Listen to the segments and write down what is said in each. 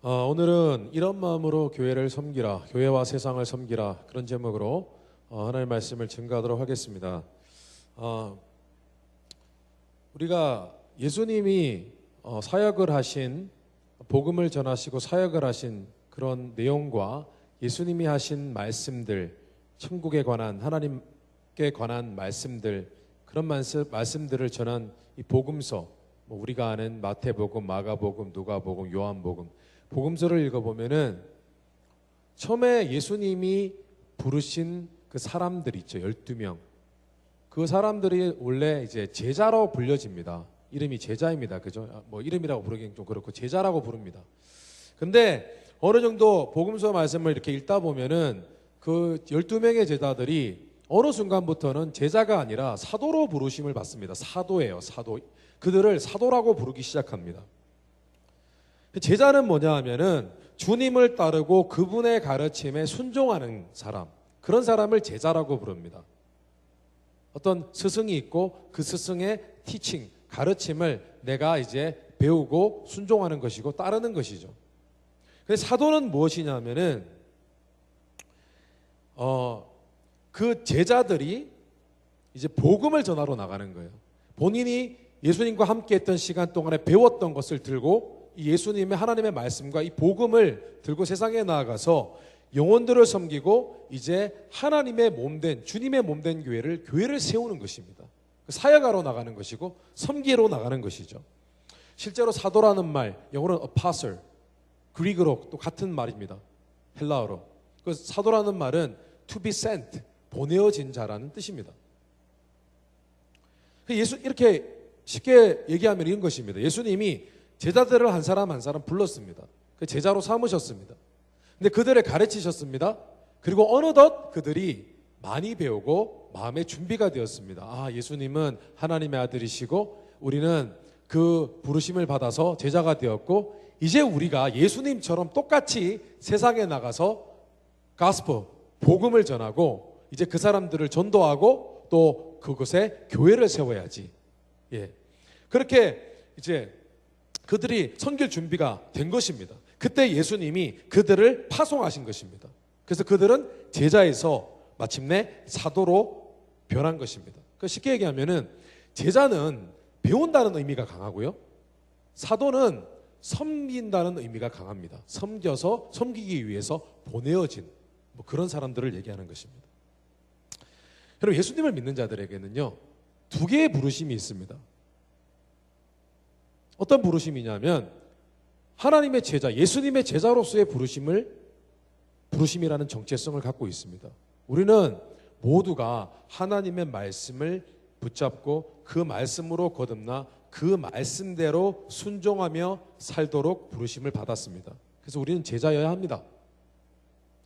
오늘은 이런 마음으로 교회를 섬기라, 교회와 세상을 섬기라, 그런 제목으로 하나님의 말씀을 증거하도록 하겠습니다. 우리가 예수님이 사역을 하신, 복음을 전하시고 사역을 하신 그런 내용과 예수님이 하신 말씀들, 천국에 관한, 하나님께 관한 말씀들, 그런 말씀들을 전한 이 복음서, 우리가 아는 마태복음, 마가복음, 누가복음, 요한복음, 복음서를 읽어보면은 처음에 예수님이 부르신 그 사람들 있죠. 12명. 그 사람들이 원래 이제 제자로 불려집니다. 이름이 제자입니다. 그죠? 이름이라고 부르기는 좀 그렇고 제자라고 부릅니다. 근데 어느 정도 복음서 말씀을 이렇게 읽다 보면은 그 12명의 제자들이 어느 순간부터는 제자가 아니라 사도로 부르심을 받습니다. 사도예요. 사도. 그들을 사도라고 부르기 시작합니다. 제자는 뭐냐 하면은 주님을 따르고 그분의 가르침에 순종하는 사람, 그런 사람을 제자라고 부릅니다. 어떤 스승이 있고 그 스승의 티칭, 가르침을 내가 이제 배우고 순종하는 것이고 따르는 것이죠. 근데 사도는 무엇이냐 하면은 그 제자들이 이제 복음을 전하러 나가는 거예요. 본인이 예수님과 함께 했던 시간 동안에 배웠던 것을 들고 이 예수님의 하나님의 말씀과 이 복음을 들고 세상에 나아가서 영혼들을 섬기고 이제 하나님의 몸된, 주님의 몸된 교회를 세우는 것입니다. 사역하러 나가는 것이고 섬기러 나가는 것이죠. 실제로 사도라는 말, 영어로는 apostle, 그리그로 또 같은 말입니다. 헬라어로. 그 사도라는 말은 to be sent, 보내어진 자라는 뜻입니다. 이렇게 쉽게 얘기하면 이런 것입니다. 예수님이 제자들을 한 사람 한 사람 불렀습니다. 그 제자로 삼으셨습니다. 근데 그들을 가르치셨습니다. 그리고 어느덧 그들이 많이 배우고 마음의 준비가 되었습니다. 예수님은 하나님의 아들이시고 우리는 그 부르심을 받아서 제자가 되었고 이제 우리가 예수님처럼 똑같이 세상에 나가서 가스펠, 복음을 전하고 이제 그 사람들을 전도하고 또 그곳에 교회를 세워야지. 그렇게 이제 그들이 섬길 준비가 된 것입니다. 그때 예수님이 그들을 파송하신 것입니다. 그래서 그들은 제자에서 마침내 사도로 변한 것입니다. 쉽게 얘기하면은 제자는 배운다는 의미가 강하고요. 사도는 섬긴다는 의미가 강합니다. 섬겨서 섬기기 위해서 보내어진 그런 사람들을 얘기하는 것입니다. 여러분, 예수님을 믿는 자들에게는요, 두 개의 부르심이 있습니다. 어떤 부르심이냐면 하나님의 제자, 예수님의 제자로서의 부르심이라는 정체성을 갖고 있습니다. 우리는 모두가 하나님의 말씀을 붙잡고 그 말씀으로 거듭나 그 말씀대로 순종하며 살도록 부르심을 받았습니다. 그래서 우리는 제자여야 합니다.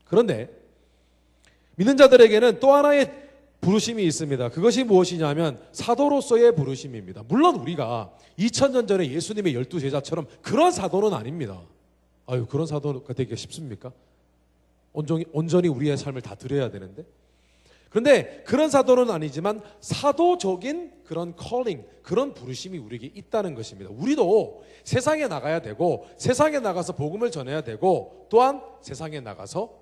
그런데 믿는 자들에게는 또 하나의 부르심이 있습니다. 그것이 무엇이냐면 사도로서의 부르심입니다. 물론 우리가 2000년 전에 예수님의 12제자처럼 그런 사도는 아닙니다. 그런 사도가 되기가 쉽습니까? 온전히 우리의 삶을 다 드려야 되는데. 그런데 그런 사도는 아니지만 사도적인 그런 calling, 그런 부르심이 우리에게 있다는 것입니다. 우리도 세상에 나가야 되고 세상에 나가서 복음을 전해야 되고 또한 세상에 나가서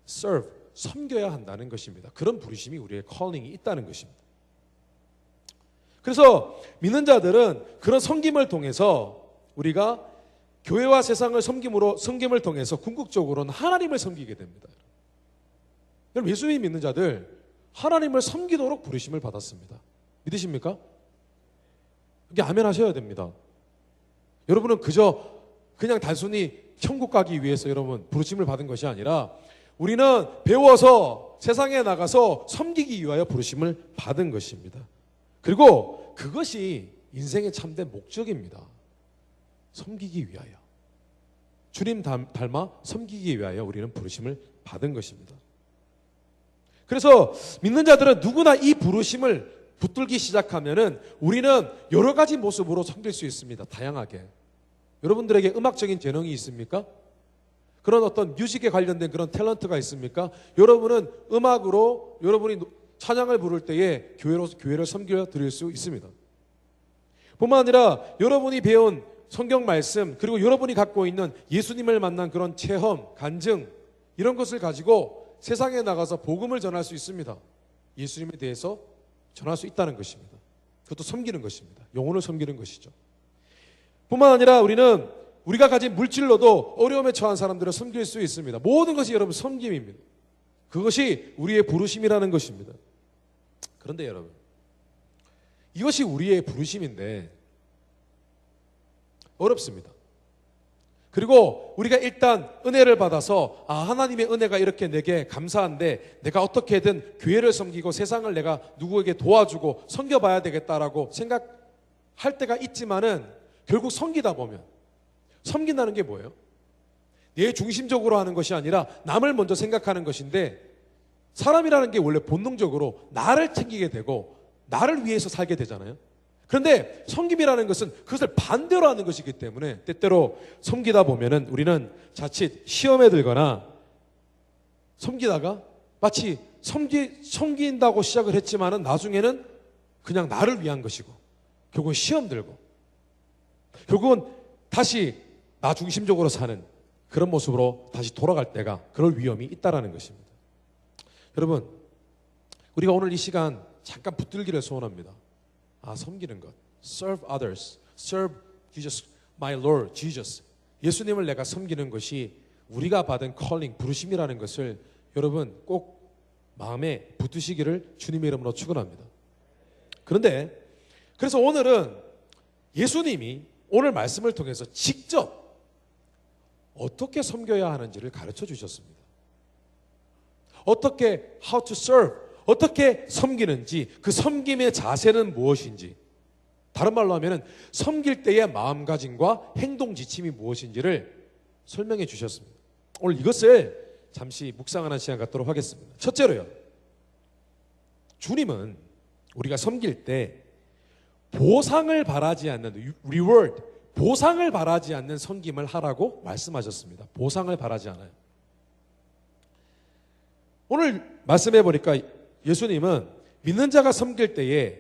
serve, 섬겨야 한다는 것입니다. 그런 부르심이 우리의 calling이 있다는 것입니다. 그래서 믿는 자들은 그런 섬김을 통해서 우리가 교회와 세상을 섬김을 통해서 궁극적으로는 하나님을 섬기게 됩니다. 여러분, 예수님 믿는 자들 하나님을 섬기도록 부르심을 받았습니다. 믿으십니까? 이게 아멘 하셔야 됩니다. 여러분은 그냥 단순히 천국 가기 위해서 여러분 부르심을 받은 것이 아니라 우리는 배워서 세상에 나가서 섬기기 위하여 부르심을 받은 것입니다. 그리고 그것이 인생의 참된 목적입니다. 섬기기 위하여. 주님 닮아 섬기기 위하여 우리는 부르심을 받은 것입니다. 그래서 믿는 자들은 누구나 이 부르심을 붙들기 시작하면은 우리는 여러 가지 모습으로 섬길 수 있습니다. 다양하게. 여러분들에게 음악적인 재능이 있습니까? 그런 어떤 뮤직에 관련된 그런 탤런트가 있습니까? 여러분은 음악으로 여러분이 찬양을 부를 때에 교회를 섬겨 드릴 수 있습니다. 뿐만 아니라 여러분이 배운 성경 말씀, 그리고 여러분이 갖고 있는 예수님을 만난 그런 체험, 간증, 이런 것을 가지고 세상에 나가서 복음을 전할 수 있습니다. 예수님에 대해서 전할 수 있다는 것입니다. 그것도 섬기는 것입니다. 영혼을 섬기는 것이죠. 뿐만 아니라 우리는 우리가 가진 물질로도 어려움에 처한 사람들을 섬길 수 있습니다. 모든 것이 여러분 섬김입니다. 그것이 우리의 부르심이라는 것입니다. 그런데 여러분, 이것이 우리의 부르심인데 어렵습니다. 그리고 우리가 일단 은혜를 받아서 하나님의 은혜가 이렇게 내게 감사한데 내가 어떻게든 교회를 섬기고 세상을 내가 누구에게 도와주고 섬겨봐야 되겠다라고 생각할 때가 있지만은 결국 섬기다 보면 섬긴다는 게 뭐예요? 내 중심적으로 하는 것이 아니라 남을 먼저 생각하는 것인데 사람이라는 게 원래 본능적으로 나를 챙기게 되고 나를 위해서 살게 되잖아요. 그런데 섬김이라는 것은 그것을 반대로 하는 것이기 때문에 때때로 섬기다 보면은 우리는 자칫 시험에 들거나 섬기다가 마치 섬긴다고 시작을 했지만은 나중에는 그냥 나를 위한 것이고 결국은 시험 들고 결국은 다시 나 중심적으로 사는 그런 모습으로 다시 돌아갈 때가 그럴 위험이 있다라는 것입니다. 여러분, 우리가 오늘 이 시간 잠깐 붙들기를 소원합니다. 섬기는 것. Serve others. Serve Jesus, my Lord Jesus. 예수님을 내가 섬기는 것이 우리가 받은 calling, 부르심이라는 것을 여러분 꼭 마음에 붙드시기를 주님의 이름으로 축원합니다. 그런데 그래서 오늘은 예수님이 오늘 말씀을 통해서 직접 어떻게 섬겨야 하는지를 가르쳐 주셨습니다. 어떻게 how to serve, 어떻게 섬기는지, 그 섬김의 자세는 무엇인지, 다른 말로 하면 섬길 때의 마음가짐과 행동 지침이 무엇인지를 설명해 주셨습니다. 오늘 이것을 잠시 묵상하는 시간 갖도록 하겠습니다. 첫째로요, 주님은 우리가 섬길 때 보상을 바라지 않는 reward, 보상을 바라지 않는 섬김을 하라고 말씀하셨습니다. 보상을 바라지 않아요. 오늘 말씀해 보니까 예수님은 믿는 자가 섬길 때에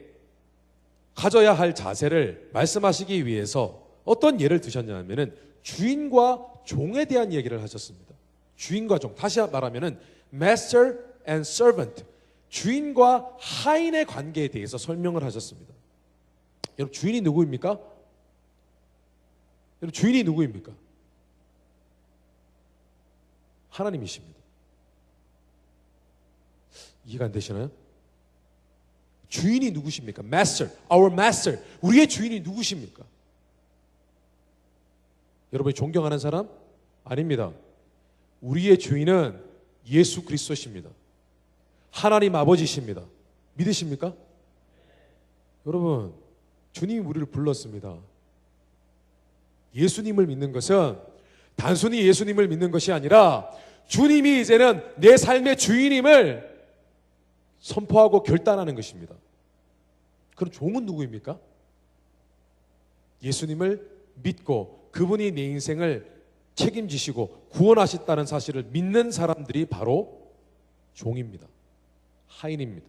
가져야 할 자세를 말씀하시기 위해서 어떤 예를 드셨냐면은 주인과 종에 대한 얘기를 하셨습니다. 주인과 종, 다시 말하면은 master and servant, 주인과 하인의 관계에 대해서 설명을 하셨습니다. 여러분, 주인이 누구입니까? 여러분, 주인이 누구입니까? 하나님이십니다. 이해가 안 되시나요? 주인이 누구십니까? Master, our master. 우리의 주인이 누구십니까? 여러분이 존경하는 사람? 아닙니다. 우리의 주인은 예수 그리스도십니다. 하나님 아버지십니다. 믿으십니까? 여러분, 주님이 우리를 불렀습니다. 예수님을 믿는 것은 단순히 예수님을 믿는 것이 아니라 주님이 이제는 내 삶의 주인임을 선포하고 결단하는 것입니다. 그럼 종은 누구입니까? 예수님을 믿고 그분이 내 인생을 책임지시고 구원하셨다는 사실을 믿는 사람들이 바로 종입니다. 하인입니다.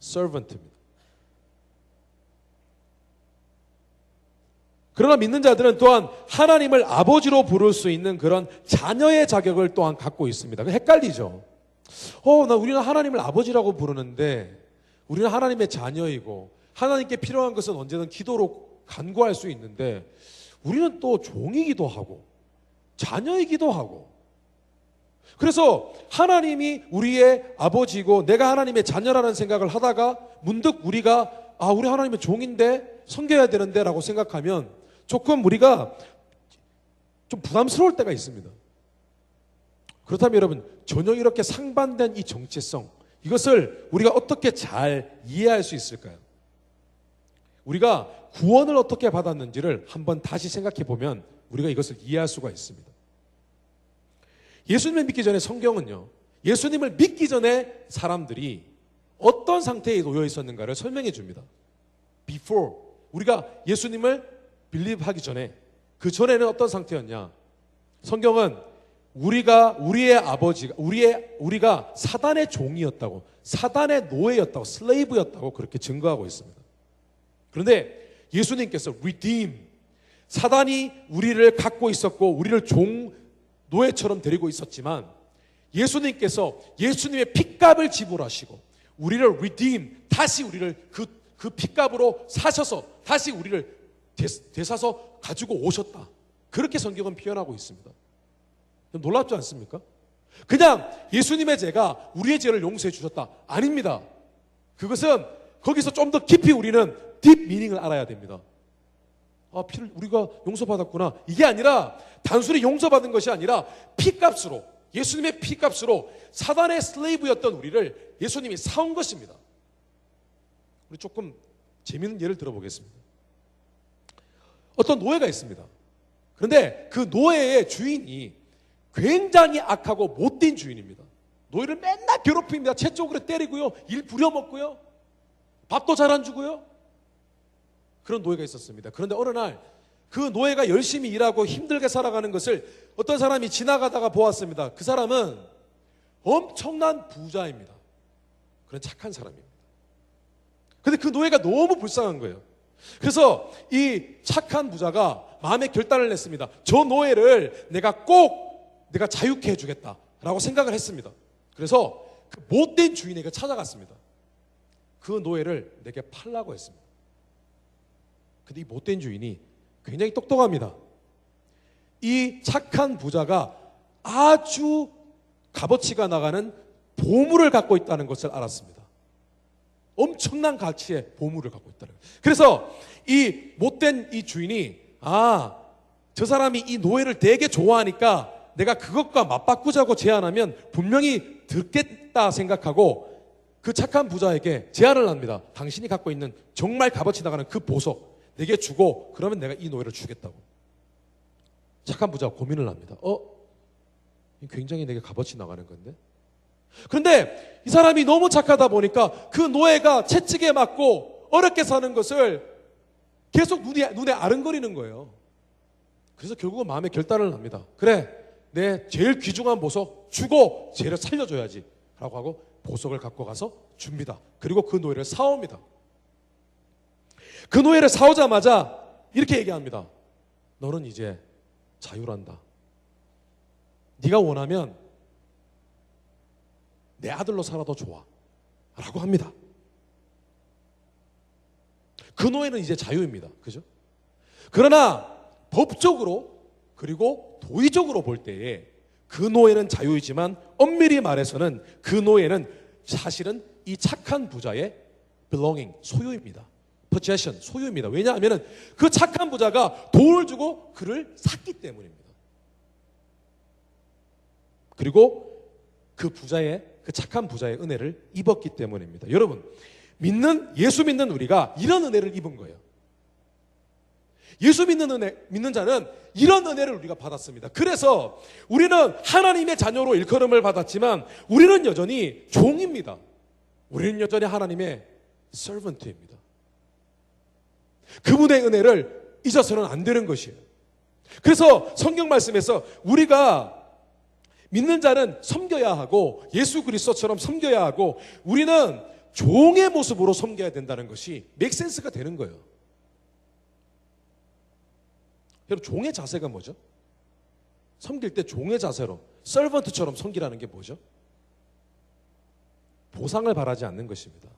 servant입니다. 그러나 믿는 자들은 또한 하나님을 아버지로 부를 수 있는 그런 자녀의 자격을 또한 갖고 있습니다. 헷갈리죠? 우리는 하나님을 아버지라고 부르는데 우리는 하나님의 자녀이고 하나님께 필요한 것은 언제든 기도로 간구할 수 있는데 우리는 또 종이기도 하고 자녀이기도 하고, 그래서 하나님이 우리의 아버지고 내가 하나님의 자녀라는 생각을 하다가 문득 우리가 우리 하나님의 종인데 섬겨야 되는데 라고 생각하면 조금 우리가 좀 부담스러울 때가 있습니다. 그렇다면 여러분, 전혀 이렇게 상반된 이 정체성, 이것을 우리가 어떻게 잘 이해할 수 있을까요? 우리가 구원을 어떻게 받았는지를 한번 다시 생각해 보면 우리가 이것을 이해할 수가 있습니다. 예수님을 믿기 전에 성경은요, 예수님을 믿기 전에 사람들이 어떤 상태에 놓여 있었는가를 설명해 줍니다. Before, 우리가 예수님을 believe 하기 전에, 그 전에는 어떤 상태였냐? 성경은 우리의 아버지가, 우리가 사단의 종이었다고, 사단의 노예였다고, 슬레이브였다고 그렇게 증거하고 있습니다. 그런데 예수님께서 redeem, 사단이 우리를 갖고 있었고 우리를 노예처럼 데리고 있었지만 예수님께서 예수님의 핏값을 지불하시고 우리를 redeem, 다시 우리를 그 핏값으로 사셔서 다시 우리를 되사서 가지고 오셨다. 그렇게 성경은 표현하고 있습니다. 놀랍지 않습니까? 그냥 예수님의 죄가 우리의 죄를 용서해 주셨다. 아닙니다. 그것은 거기서 좀 더 깊이 우리는 딥 미닝을 알아야 됩니다. 아, 피를 우리가 용서받았구나. 이게 아니라 단순히 용서받은 것이 아니라 피값으로, 예수님의 피값으로 사단의 슬레이브였던 우리를 예수님이 사온 것입니다. 우리 조금 재미있는 예를 들어보겠습니다. 어떤 노예가 있습니다. 그런데 그 노예의 주인이 굉장히 악하고 못된 주인입니다. 노예를 맨날 괴롭힙니다. 채 쪽으로 때리고요, 일 부려먹고요, 밥도 잘 안 주고요. 그런 노예가 있었습니다. 그런데 어느 날 그 노예가 열심히 일하고 힘들게 살아가는 것을 어떤 사람이 지나가다가 보았습니다. 그 사람은 엄청난 부자입니다. 그런 착한 사람입니다. 그런데 그 노예가 너무 불쌍한 거예요. 그래서 이 착한 부자가 마음의 결단을 냈습니다. 저 노예를 내가 자유케 해주겠다라고 생각을 했습니다. 그래서 그 못된 주인에게 찾아갔습니다. 그 노예를 내게 팔라고 했습니다. 근데 이 못된 주인이 굉장히 똑똑합니다. 이 착한 부자가 아주 값어치가 나가는 보물을 갖고 있다는 것을 알았습니다. 엄청난 가치의 보물을 갖고 있다는 거예요. 그래서 이 못된 이 주인이 저 사람이 이 노예를 되게 좋아하니까 내가 그것과 맞바꾸자고 제안하면 분명히 듣겠다 생각하고 그 착한 부자에게 제안을 합니다. 당신이 갖고 있는 정말 값어치 나가는 그 보석 내게 주고 그러면 내가 이 노예를 주겠다고. 착한 부자가 고민을 합니다. 굉장히 내게 값어치 나가는 건데. 그런데 이 사람이 너무 착하다 보니까 그 노예가 채찍에 맞고 어렵게 사는 것을 계속 눈에 아른거리는 거예요. 그래서 결국은 마음의 결단을 합니다. 그래, 내 제일 귀중한 보석 주고 쟤를 살려줘야지 라고 하고 보석을 갖고 가서 줍니다. 그리고 그 노예를 사옵니다. 그 노예를 사오자마자 이렇게 얘기합니다. 너는 이제 자유란다. 네가 원하면 내 아들로 살아도 좋아 라고 합니다. 그 노예는 이제 자유입니다. 그죠? 그러나 법적으로 그리고 도의적으로 볼 때에 그 노예는 자유이지만 엄밀히 말해서는 그 노예는 사실은 이 착한 부자의 belonging, 소유입니다. possession, 소유입니다. 왜냐하면 그 착한 부자가 돈을 주고 그를 샀기 때문입니다. 그리고 그 착한 부자의 은혜를 입었기 때문입니다. 여러분, 예수 믿는 우리가 이런 은혜를 입은 거예요. 예수 믿는 자는 이런 은혜를 우리가 받았습니다. 그래서 우리는 하나님의 자녀로 일컬음을 받았지만 우리는 여전히 종입니다. 우리는 여전히 하나님의 servant입니다. 그분의 은혜를 잊어서는 안 되는 것이에요. 그래서 성경 말씀에서 우리가 믿는 자는 섬겨야 하고 예수 그리스도처럼 섬겨야 하고 우리는 종의 모습으로 섬겨야 된다는 것이 맥센스가 되는 거예요. 여러분, 종의 자세가 뭐죠? 섬길 때 종의 자세로 서번트처럼 섬기라는 게 뭐죠? 보상을 바라지 않는 것입니다.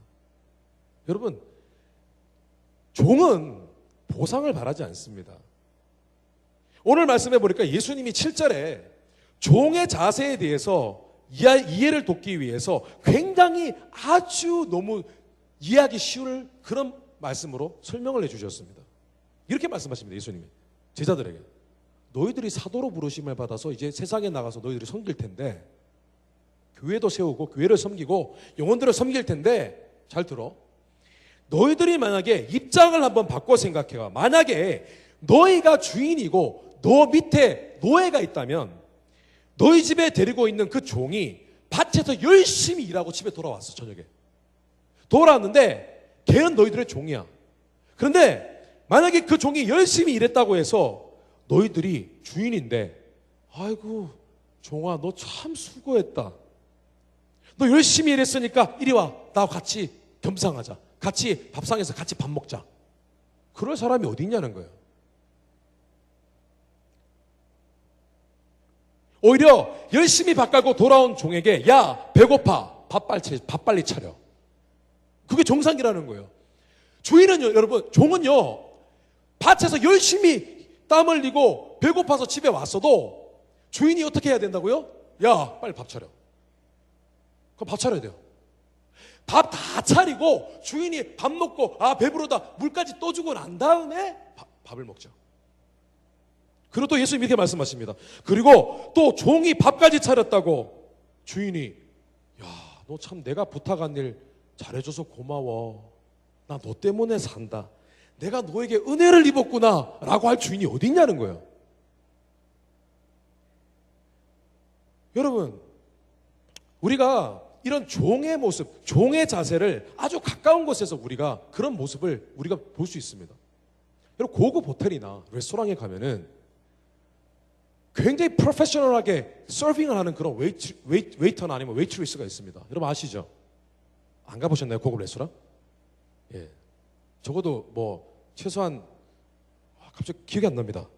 여러분, 종은 보상을 바라지 않습니다. 오늘 말씀해 보니까 예수님이 7절에 종의 자세에 대해서 이해를 돕기 위해서 굉장히 아주 너무 이해하기 쉬울 그런 말씀으로 설명을 해주셨습니다. 이렇게 말씀하십니다. 예수님이 제자들에게 너희들이 사도로 부르심을 받아서 이제 세상에 나가서 너희들이 섬길 텐데, 교회도 세우고 교회를 섬기고 영혼들을 섬길 텐데, 잘 들어, 너희들이 만약에 입장을 한번 바꿔 생각해봐. 만약에 너희가 주인이고 너 밑에 노예가 있다면 너희 집에 데리고 있는 그 종이 밭에서 열심히 일하고 집에 돌아왔어. 저녁에 돌아왔는데 걔는 너희들의 종이야. 그런데 만약에 그 종이 열심히 일했다고 해서 너희들이 주인인데, 아이고 종아 너 참 수고했다, 너 열심히 일했으니까 이리 와, 나와 같이 겸상하자, 같이 밥상에서 같이 밥 먹자. 그럴 사람이 어디 있냐는 거예요. 오히려 열심히 밥 갈고 돌아온 종에게 야 배고파 밥 빨리 차려. 그게 정상이라는 거예요. 주인은요, 여러분, 종은요 밭에서 열심히 땀 흘리고 배고파서 집에 왔어도 주인이 어떻게 해야 된다고요? 야 빨리 밥 차려. 그럼 밥 차려야 돼요. 밥 다 차리고 주인이 밥 먹고 배부르다 물까지 떠주고 난 다음에 밥을 먹죠. 그리고 또 예수님 이렇게 말씀하십니다. 그리고 또 종이 밥까지 차렸다고 주인이 야, 너 참 내가 부탁한 일 잘해줘서 고마워. 나 너 때문에 산다. 내가 너에게 은혜를 입었구나 라고 할 주인이 어디 있냐는 거예요. 여러분, 우리가 이런 종의 모습, 종의 자세를 아주 가까운 곳에서 우리가 그런 모습을 우리가 볼 수 있습니다. 여러분, 고급 호텔이나 레스토랑에 가면은 굉장히 프로페셔널하게 서빙을 하는 그런 웨이터나 아니면 웨이트리스가 있습니다. 여러분 아시죠? 안 가보셨나요? 고급 레스토랑? 예. 적어도 최소한 갑자기 기억이 안 납니다.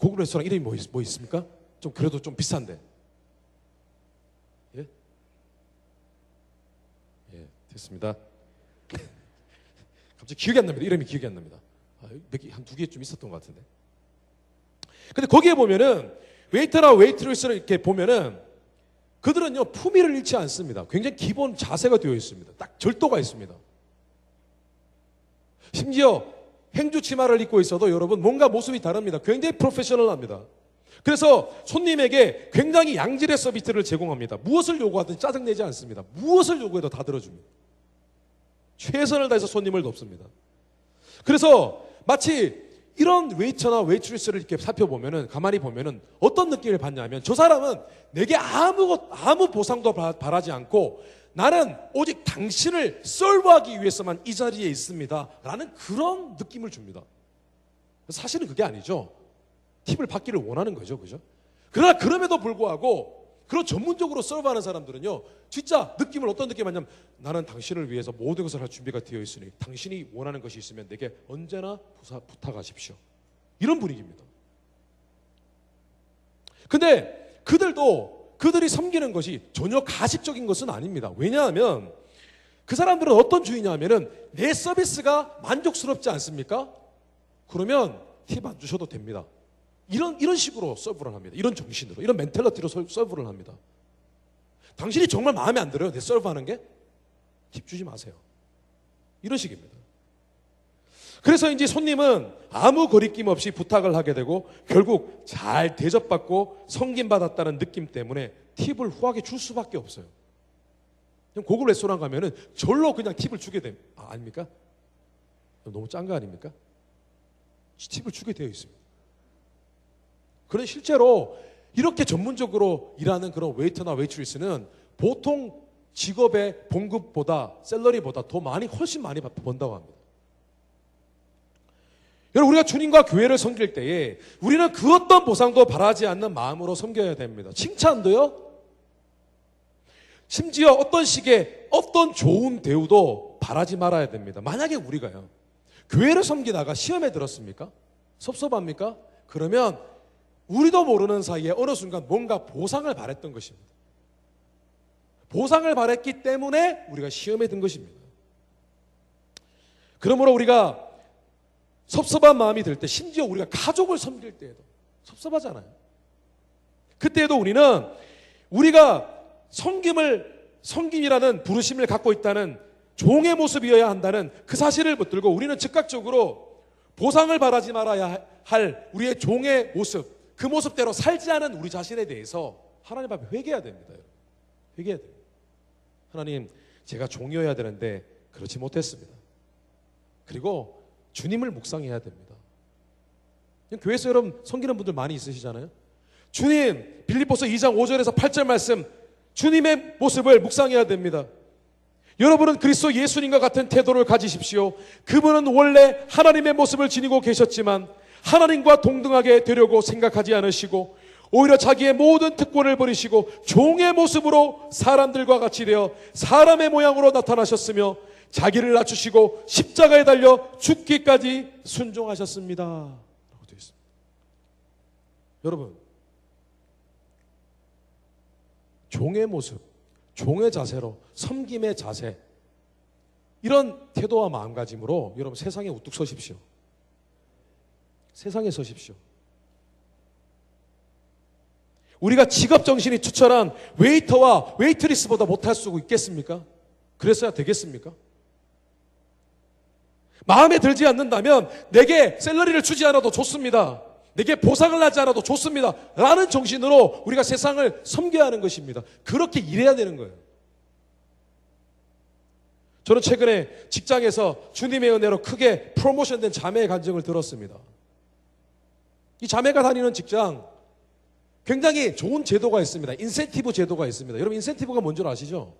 고급 레스토랑 이름이 뭐 있습니까? 좀 그래도 좀 비싼데. 예? 예, 됐습니다. 갑자기 기억이 안 납니다. 이름이 기억이 안 납니다. 한 두 개 좀 있었던 것 같은데. 근데 거기에 보면은 웨이터나 웨이트리스를 이렇게 보면은 그들은요 품위를 잃지 않습니다. 굉장히 기본 자세가 되어 있습니다. 딱 절도가 있습니다. 심지어 행주 치마를 입고 있어도 여러분 뭔가 모습이 다릅니다. 굉장히 프로페셔널합니다. 그래서 손님에게 굉장히 양질의 서비스를 제공합니다. 무엇을 요구하든 짜증내지 않습니다. 무엇을 요구해도 다 들어줍니다. 최선을 다해서 손님을 돕습니다. 그래서 마치 이런 웨이터나 웨이트리스를 이렇게 살펴보면은 가만히 보면은 어떤 느낌을 받냐면 저 사람은 내게 아무 보상도 바라지 않고 나는 오직 당신을 서브하기 위해서만 이 자리에 있습니다 라는 그런 느낌을 줍니다. 사실은 그게 아니죠. 팁을 받기를 원하는 거죠. 그죠? 그러나 그럼에도 불구하고 그런 전문적으로 서브하는 사람들은요 진짜 느낌을 어떤 느낌 받냐면 나는 당신을 위해서 모든 것을 할 준비가 되어 있으니 당신이 원하는 것이 있으면 내게 언제나 부탁하십시오. 이런 분위기입니다. 근데 그들이 섬기는 것이 전혀 가식적인 것은 아닙니다. 왜냐하면 그 사람들은 어떤 주의냐면은 내 서비스가 만족스럽지 않습니까? 그러면 팁 안 주셔도 됩니다. 이런 식으로 서브를 합니다. 이런 정신으로, 이런 멘탈리티로 서브를 합니다. 당신이 정말 마음에 안 들어요? 내 서브하는 게? 팁 주지 마세요. 이런 식입니다. 그래서 이제 손님은 아무 거리낌 없이 부탁을 하게 되고 결국 잘 대접받고 섬김받았다는 느낌 때문에 팁을 후하게 줄 수밖에 없어요. 고급 레스토랑 가면은 절로 그냥 팁을 주게 됩니다. 아닙니까? 너무 짠 거 아닙니까? 팁을 주게 되어 있습니다. 그런 실제로 이렇게 전문적으로 일하는 그런 웨이터나 웨이트리스는 보통 직업의 봉급보다 샐러리보다 더 훨씬 많이 번다고 합니다. 여러분 우리가 주님과 교회를 섬길 때에 우리는 그 어떤 보상도 바라지 않는 마음으로 섬겨야 됩니다. 칭찬도요. 심지어 어떤 식의 어떤 좋은 대우도 바라지 말아야 됩니다. 만약에 우리가요 교회를 섬기다가 시험에 들었습니까? 섭섭합니까? 그러면 우리도 모르는 사이에 어느 순간 뭔가 보상을 바랬던 것입니다. 보상을 바랬기 때문에 우리가 시험에 든 것입니다. 그러므로 우리가 섭섭한 마음이 들 때, 심지어 우리가 가족을 섬길 때에도 섭섭하잖아요. 그때에도 우리가 섬김이라는 부르심을 갖고 있다는 종의 모습이어야 한다는 그 사실을 붙들고 우리는 즉각적으로 보상을 바라지 말아야 할 우리의 종의 모습, 그 모습대로 살지 않은 우리 자신에 대해서 하나님 앞에 회개해야 됩니다. 회개해야 돼요. 하나님, 제가 종이어야 되는데 그렇지 못했습니다. 그리고 주님을 묵상해야 됩니다. 교회에서 여러분 섬기는 분들 많이 있으시잖아요. 주님, 빌립보서 2장 5절에서 8절 말씀, 주님의 모습을 묵상해야 됩니다. 여러분은 그리스도 예수님과 같은 태도를 가지십시오. 그분은 원래 하나님의 모습을 지니고 계셨지만 하나님과 동등하게 되려고 생각하지 않으시고 오히려 자기의 모든 특권을 버리시고 종의 모습으로 사람들과 같이 되어 사람의 모양으로 나타나셨으며 자기를 낮추시고 십자가에 달려 죽기까지 순종하셨습니다. 라고 되어 있습니다. 여러분, 종의 모습, 종의 자세로, 섬김의 자세, 이런 태도와 마음가짐으로 여러분 세상에 우뚝 서십시오. 세상에 서십시오. 우리가 직업 정신이 투철한 웨이터와 웨이트리스보다 못할 수 있겠습니까? 그랬어야 되겠습니까? 마음에 들지 않는다면 내게 샐러리를 주지 않아도 좋습니다. 내게 보상을 하지 않아도 좋습니다. 라는 정신으로 우리가 세상을 섬겨야 하는 것입니다. 그렇게 일해야 되는 거예요. 저는 최근에 직장에서 주님의 은혜로 크게 프로모션된 자매의 간증을 들었습니다. 이 자매가 다니는 직장 굉장히 좋은 제도가 있습니다. 인센티브 제도가 있습니다. 여러분 인센티브가 뭔지 아시죠?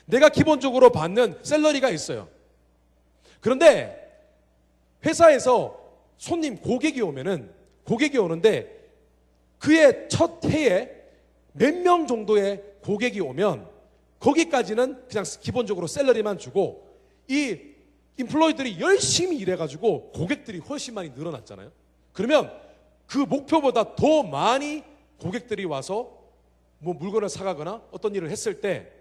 내가 기본적으로 받는 샐러리가 있어요. 그런데 회사에서 손님 고객이 오는데 그의 첫 해에 몇 명 정도의 고객이 오면 거기까지는 그냥 기본적으로 샐러리만 주고 이 인플로이들이 열심히 일해가지고 고객들이 훨씬 많이 늘어났잖아요. 그러면 그 목표보다 더 많이 고객들이 와서 뭐 물건을 사가거나 어떤 일을 했을 때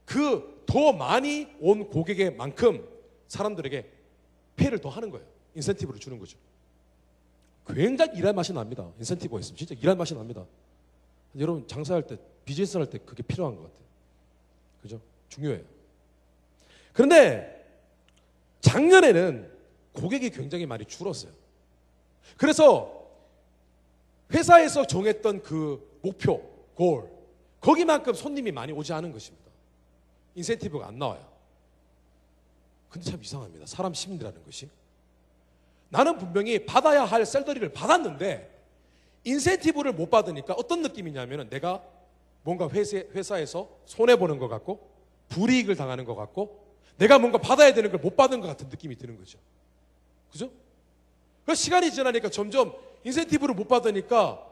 그 더 많이 온 고객의 만큼 사람들에게 페이를 더 하는 거예요. 인센티브를 주는 거죠. 굉장히 일할 맛이 납니다. 인센티브가 있으면 진짜 일할 맛이 납니다. 여러분 장사할 때, 비즈니스 할 때 그게 필요한 것 같아요. 그죠? 중요해요. 그런데 작년에는 고객이 굉장히 많이 줄었어요. 그래서 회사에서 정했던 그 목표, 골, 거기만큼 손님이 많이 오지 않은 것입니다. 인센티브가 안 나와요. 근데 참 이상합니다. 사람 심리라는 것이. 나는 분명히 받아야 할 샐러리를 받았는데 인센티브를 못 받으니까 어떤 느낌이냐면 내가 뭔가 회사에서 손해보는 것 같고 불이익을 당하는 것 같고 내가 뭔가 받아야 되는 걸 못 받은 것 같은 느낌이 드는 거죠. 그죠? 그래서 시간이 지나니까 점점 인센티브를 못 받으니까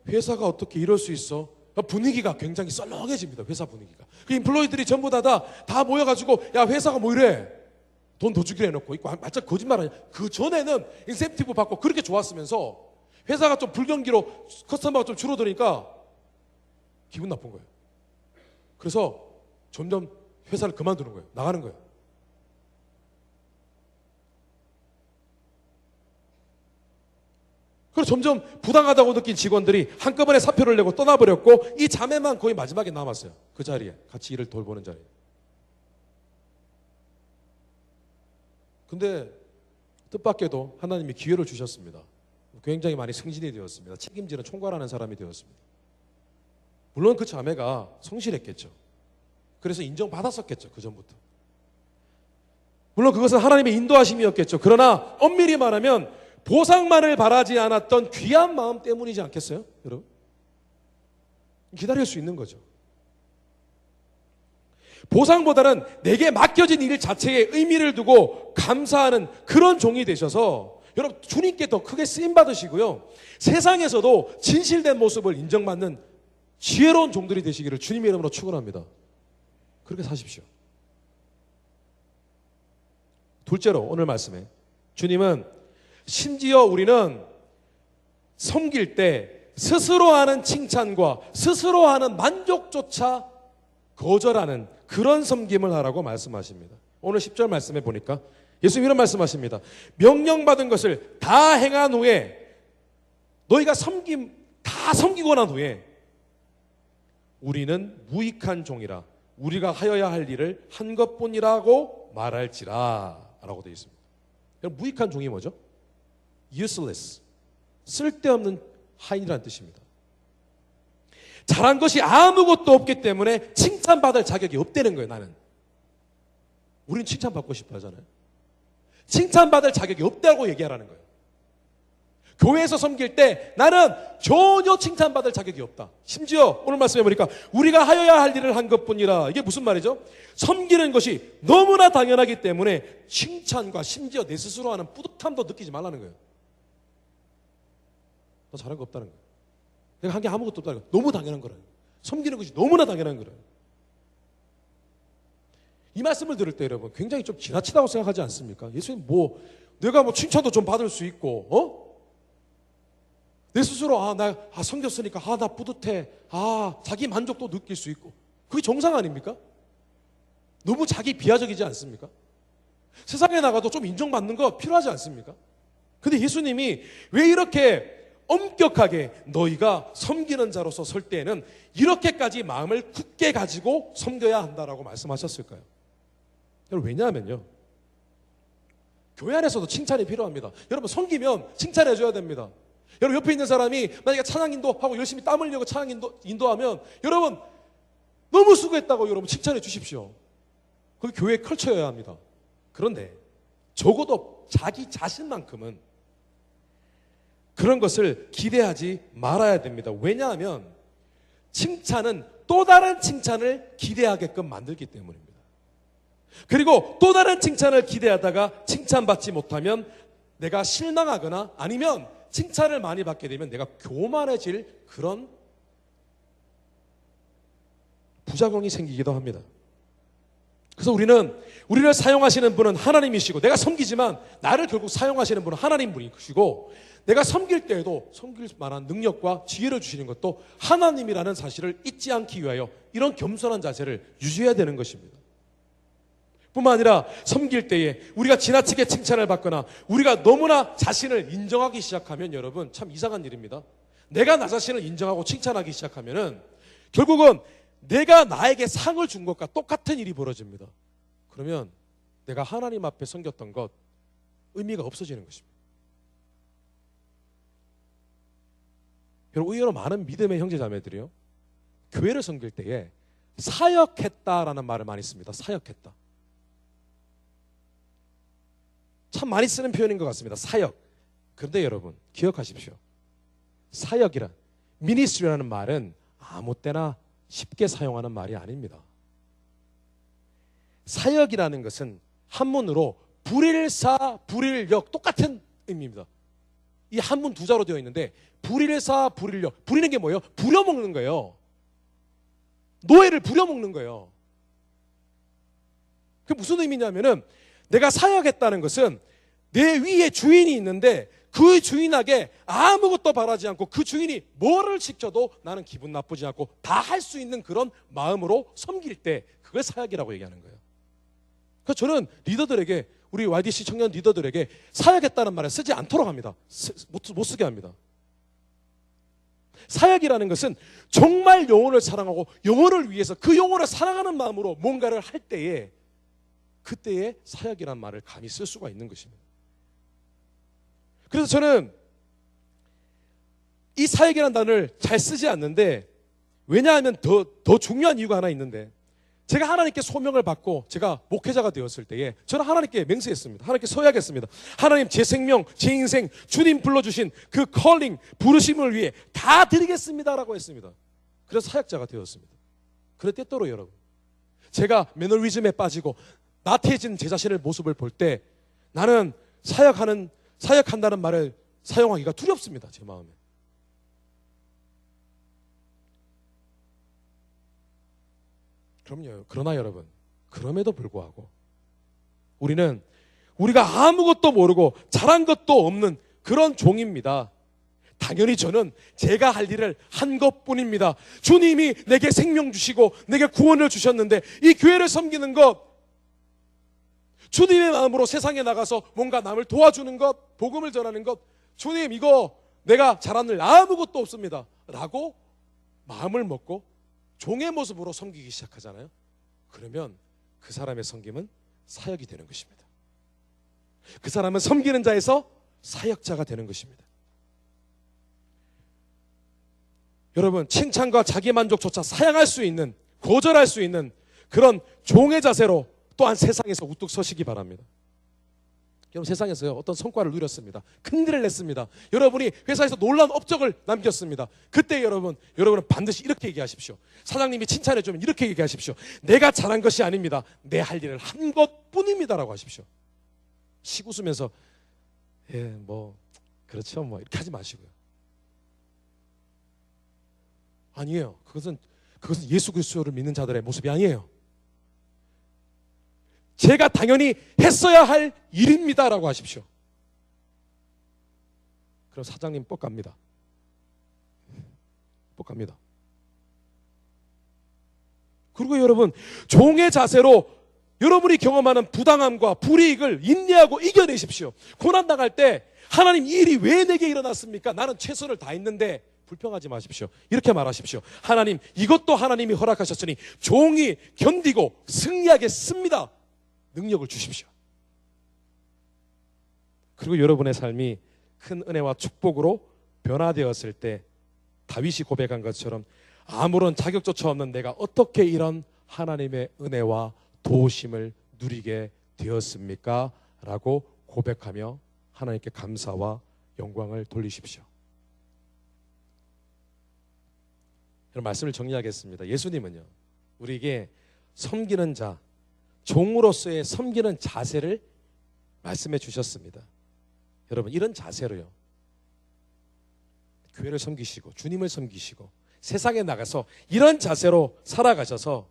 회사가 어떻게 이럴 수 있어? 분위기가 굉장히 썰렁해집니다. 회사 분위기가. 그 인플로이들이 전부 다 모여가지고 야 회사가 뭐 이래? 돈 더 주기로 해놓고 있고 완전 거짓말 아니야. 그 전에는 인센티브 받고 그렇게 좋았으면서 회사가 좀 불경기로 커스터머가 좀 줄어드니까 기분 나쁜 거예요. 그래서 점점 회사를 그만두는 거예요. 나가는 거예요. 그래서 점점 부당하다고 느낀 직원들이 한꺼번에 사표를 내고 떠나버렸고 이 자매만 거의 마지막에 남았어요. 그 자리에 같이 일을 돌보는 자리에. 근데 뜻밖에도 하나님이 기회를 주셨습니다. 굉장히 많이 승진이 되었습니다. 책임지는 총괄하는 사람이 되었습니다. 물론 그 자매가 성실했겠죠. 그래서 인정받았었겠죠. 그 전부터. 물론 그것은 하나님의 인도하심이었겠죠. 그러나 엄밀히 말하면 보상만을 바라지 않았던 귀한 마음 때문이지 않겠어요? 여러분? 기다릴 수 있는 거죠. 보상보다는 내게 맡겨진 일 자체에 의미를 두고 감사하는 그런 종이 되셔서 여러분 주님께 더 크게 쓰임받으시고요. 세상에서도 진실된 모습을 인정받는 지혜로운 종들이 되시기를 주님의 이름으로 축원합니다. 그렇게 사십시오. 둘째로 오늘 말씀에 주님은 심지어 우리는 섬길 때 스스로 하는 칭찬과 스스로 하는 만족조차 거절하는 그런 섬김을 하라고 말씀하십니다. 오늘 10절 말씀에 보니까 예수님 이런 말씀하십니다. 명령받은 것을 다 행한 후에 너희가 다 섬기고 난 후에 우리는 무익한 종이라 우리가 하여야 할 일을 한 것뿐이라고 말할지라 라고 되어 있습니다. 무익한 종이 뭐죠? useless, 쓸데없는 하인이라는 뜻입니다. 잘한 것이 아무것도 없기 때문에 칭찬받을 자격이 없다는 거예요. 나는. 우린 칭찬받고 싶어 하잖아요. 칭찬받을 자격이 없다고 얘기하라는 거예요. 교회에서 섬길 때 나는 전혀 칭찬받을 자격이 없다. 심지어 오늘 말씀해 보니까 우리가 하여야 할 일을 한 것뿐이라. 이게 무슨 말이죠? 섬기는 것이 너무나 당연하기 때문에 칭찬과 심지어 내 스스로 하는 뿌듯함도 느끼지 말라는 거예요. 나 잘한 거 없다는 거예요. 내가 한 게 아무것도 없다는 거예요. 너무 당연한 거라는 거예요. 섬기는 것이 너무나 당연한 거예요. 이 말씀을 들을 때 여러분 굉장히 좀 지나치다고 생각하지 않습니까? 예수님 내가 칭찬도 좀 받을 수 있고 내 스스로 섬겼으니까 나 뿌듯해. 자기 만족도 느낄 수 있고. 그게 정상 아닙니까? 너무 자기 비하적이지 않습니까? 세상에 나가도 좀 인정받는 거 필요하지 않습니까? 근데 예수님이 왜 이렇게 엄격하게 너희가 섬기는 자로서 설 때에는 이렇게까지 마음을 굳게 가지고 섬겨야 한다라고 말씀하셨을까요? 여러분, 왜냐하면요, 교회 안에서도 칭찬이 필요합니다. 여러분, 섬기면 칭찬해 줘야 됩니다. 여러분, 옆에 있는 사람이 만약에 찬양 인도하고 열심히 땀 흘리고 찬양 인도하면 여러분 너무 수고했다고 여러분 칭찬해 주십시오. 그게 교회의 컬처여야 합니다. 그런데 적어도 자기 자신만큼은 그런 것을 기대하지 말아야 됩니다. 왜냐하면 칭찬은 또 다른 칭찬을 기대하게끔 만들기 때문입니다. 그리고 또 다른 칭찬을 기대하다가 칭찬받지 못하면 내가 실망하거나 아니면 칭찬을 많이 받게 되면 내가 교만해질 그런 부작용이 생기기도 합니다. 그래서 우리를 사용하시는 분은 하나님이시고, 내가 섬기지만 나를 결국 사용하시는 분은 하나님 분이시고, 내가 섬길 때에도 섬길 만한 능력과 지혜를 주시는 것도 하나님이라는 사실을 잊지 않기 위하여 이런 겸손한 자세를 유지해야 되는 것입니다. 뿐만 아니라 섬길 때에 우리가 지나치게 칭찬을 받거나 우리가 너무나 자신을 인정하기 시작하면 여러분 참 이상한 일입니다. 내가 나 자신을 인정하고 칭찬하기 시작하면은 결국은 내가 나에게 상을 준 것과 똑같은 일이 벌어집니다. 그러면 내가 하나님 앞에 섬겼던 것 의미가 없어지는 것입니다. 여러분, 의외로 많은 믿음의 형제 자매들이요, 교회를 섬길 때에 사역했다라는 말을 많이 씁니다. 사역했다. 참 많이 쓰는 표현인 것 같습니다. 사역. 그런데 여러분 기억하십시오. 사역이란, 미니스트리라는 말은 아무 때나 쉽게 사용하는 말이 아닙니다. 사역이라는 것은 한문으로 불일사 불일역, 똑같은 의미입니다. 이 한문 두 자로 되어 있는데 불일사 불일역, 부리는 게 뭐예요? 부려먹는 거예요. 노예를 부려먹는 거예요. 그게 무슨 의미냐면은 내가 사역했다는 것은 내 위에 주인이 있는데 그 주인에게 아무것도 바라지 않고 그 주인이 뭐를 시켜도 나는 기분 나쁘지 않고 다 할 수 있는 그런 마음으로 섬길 때 그걸 사역이라고 얘기하는 거예요. 그래서 저는 리더들에게, 우리 YDC 청년 리더들에게 사역했다는 말을 쓰지 않도록 합니다. 못 쓰게 합니다. 사역이라는 것은 정말 영혼을 사랑하고 영혼을 위해서 그 영혼을 사랑하는 마음으로 뭔가를 할 때에, 그때에 사역이라는 말을 감히 쓸 수가 있는 것입니다. 그래서 저는 이 사역이라는 단어를 잘 쓰지 않는데, 왜냐하면 더 중요한 이유가 하나 있는데, 제가 하나님께 소명을 받고 제가 목회자가 되었을 때에 저는 하나님께 맹세했습니다. 하나님께 서약했습니다. 하나님, 제 생명, 제 인생, 주님 불러주신 그 컬링, 부르심을 위해 다 드리겠습니다라고 했습니다. 그래서 사역자가 되었습니다. 그럴 때때로 여러분, 제가 매너리즘에 빠지고 나태해진 제 자신의 모습을 볼 때 나는 사역한다는 말을 사용하기가 두렵습니다. 제 마음에. 그럼요. 그러나 여러분, 그럼에도 불구하고 우리가 아무것도 모르고 잘한 것도 없는 그런 종입니다. 당연히 저는 제가 할 일을 한 것뿐입니다. 주님이 내게 생명 주시고 내게 구원을 주셨는데 이 교회를 섬기는 것, 주님의 마음으로 세상에 나가서 뭔가 남을 도와주는 것, 복음을 전하는 것, 주님 이거 내가 잘한 일 아무것도 없습니다 라고 마음을 먹고 종의 모습으로 섬기기 시작하잖아요. 그러면 그 사람의 섬김은 사역이 되는 것입니다. 그 사람은 섬기는 자에서 사역자가 되는 것입니다. 여러분, 칭찬과 자기만족조차 사양할 수 있는, 거절할 수 있는 그런 종의 자세로 또한 세상에서 우뚝 서시기 바랍니다. 여러분, 세상에서요 어떤 성과를 누렸습니다. 큰일을 냈습니다. 여러분이 회사에서 놀라운 업적을 남겼습니다. 그때 여러분은 반드시 이렇게 얘기하십시오. 사장님이 칭찬해주면 이렇게 얘기하십시오. 내가 잘한 것이 아닙니다. 내 할 일을 한 것뿐입니다 라고 하십시오. 시구으면서 그렇죠 이렇게 하지 마시고요. 아니에요. 그것은 예수 그리스도를 믿는 자들의 모습이 아니에요. 제가 당연히 했어야 할 일입니다 라고 하십시오. 그럼 사장님 뻑 갑니다. 축복합니다. 그리고 여러분, 종의 자세로 여러분이 경험하는 부당함과 불이익을 인내하고 이겨내십시오. 고난당할 때 하나님, 이 일이 왜 내게 일어났습니까? 나는 최선을 다했는데, 불평하지 마십시오. 이렇게 말하십시오. 하나님, 이것도 하나님이 허락하셨으니 종이 견디고 승리하겠습니다. 능력을 주십시오. 그리고 여러분의 삶이 큰 은혜와 축복으로 변화되었을 때 다윗이 고백한 것처럼 아무런 자격조차 없는 내가 어떻게 이런 하나님의 은혜와 도우심을 누리게 되었습니까? 라고 고백하며 하나님께 감사와 영광을 돌리십시오. 여러분, 말씀을 정리하겠습니다. 예수님은요, 우리에게 섬기는 자, 종으로서의 섬기는 자세를 말씀해 주셨습니다. 여러분, 이런 자세로요, 교회를 섬기시고 주님을 섬기시고 세상에 나가서 이런 자세로 살아가셔서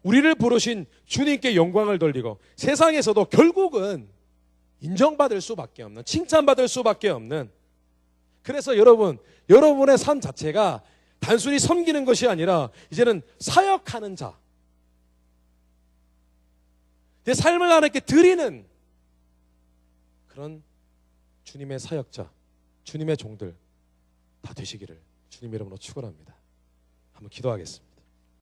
우리를 부르신 주님께 영광을 돌리고 세상에서도 결국은 인정받을 수밖에 없는, 칭찬받을 수밖에 없는, 그래서 여러분의 삶 자체가 단순히 섬기는 것이 아니라 이제는 사역하는 자, 내 삶을 하나님께 드리는 그런 주님의 사역자, 주님의 종들 다 되시기를 주님 이름으로 축원합니다. 한번 기도하겠습니다.